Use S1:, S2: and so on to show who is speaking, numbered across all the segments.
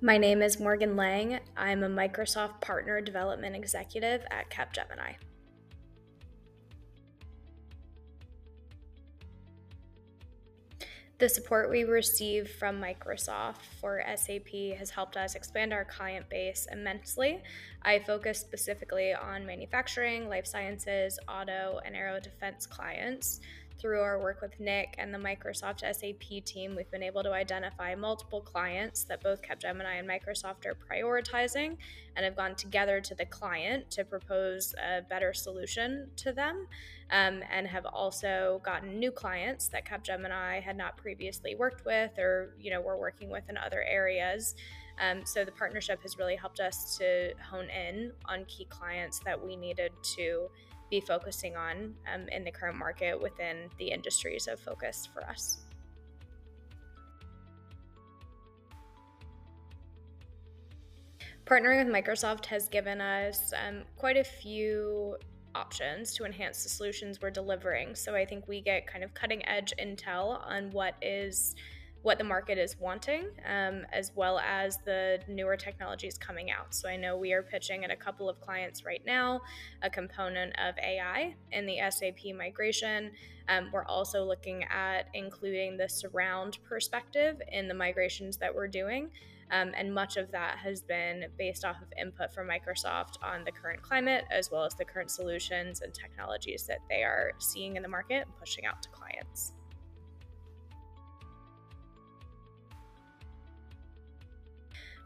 S1: My name is Morgan Lang. I'm a Microsoft Partner Development Executive at Capgemini. The support we receive from Microsoft for SAP has helped us expand our client base immensely. I focus specifically on manufacturing, life sciences, auto, and aero defense clients. Through our work with Nick and the Microsoft SAP team, we've been able to identify multiple clients that both Capgemini and Microsoft are prioritizing and have gone together to the client to propose a better solution to them, and have also gotten new clients that Capgemini had not previously worked with or were working with in other areas. So the partnership has really helped us to hone in on key clients that we needed to be focusing on in the current market within the industries of focus for us. Partnering with Microsoft has given us quite a few options to enhance the solutions we're delivering. So I think we get kind of cutting edge intel on what the market is wanting, as well as the newer technologies coming out. So I know we are pitching at a couple of clients right now a component of AI in the SAP migration. We're also looking at including the surround perspective in the migrations that we're doing. And much of that has been based off of input from Microsoft on the current climate, as well as the current solutions and technologies that they are seeing in the market and pushing out to clients.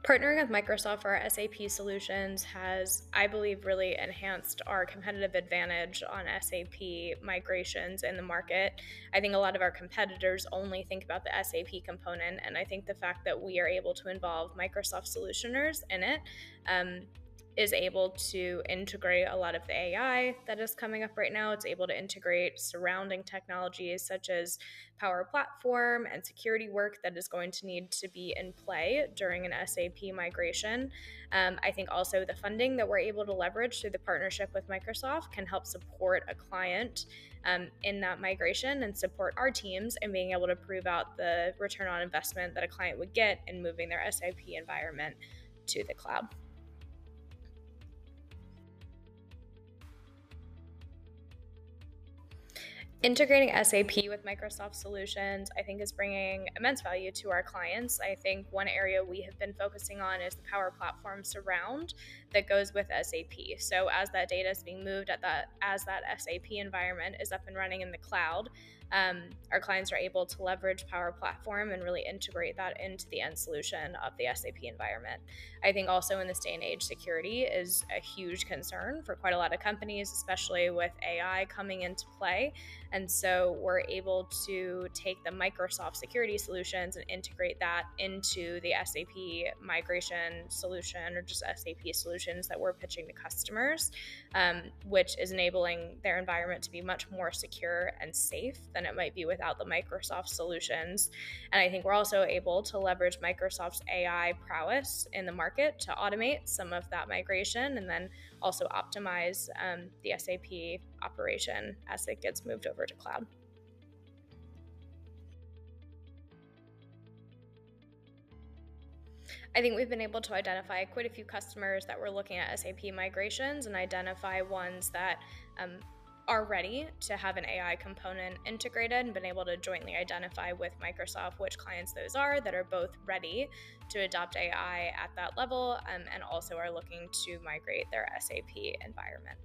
S1: Partnering with Microsoft for our SAP solutions has, I believe, really enhanced our competitive advantage on SAP migrations in the market. I think a lot of our competitors only think about the SAP component, and I think the fact that we are able to involve Microsoft solutioners in it is able to integrate a lot of the AI that is coming up right now. It's able to integrate surrounding technologies such as Power Platform and security work that is going to need to be in play during an SAP migration. I think also the funding that we're able to leverage through the partnership with Microsoft can help support a client in that migration and support our teams in being able to prove out the return on investment that a client would get in moving their SAP environment to the cloud. Integrating SAP with Microsoft solutions, I think, is bringing immense value to our clients. I think one area we have been focusing on is the Power Platform surround that goes with SAP. So as that data is being moved as that SAP environment is up and running in the cloud, our clients are able to leverage Power Platform and really integrate that into the end solution of the SAP environment. I think also in this day and age, security is a huge concern for quite a lot of companies, especially with AI coming into play. And so we're able to take the Microsoft security solutions and integrate that into the SAP migration solution or just SAP solutions that we're pitching to customers, which is enabling their environment to be much more secure and safe than it might be without the Microsoft solutions. And I think we're also able to leverage Microsoft's AI prowess in the market to automate some of that migration and then also optimize the SAP operation as it gets moved over to cloud. I think we've been able to identify quite a few customers that were looking at SAP migrations and identify ones that are ready to have an AI component integrated and been able to jointly identify with Microsoft which clients those are that are both ready to adopt AI at that level and also are looking to migrate their SAP environment.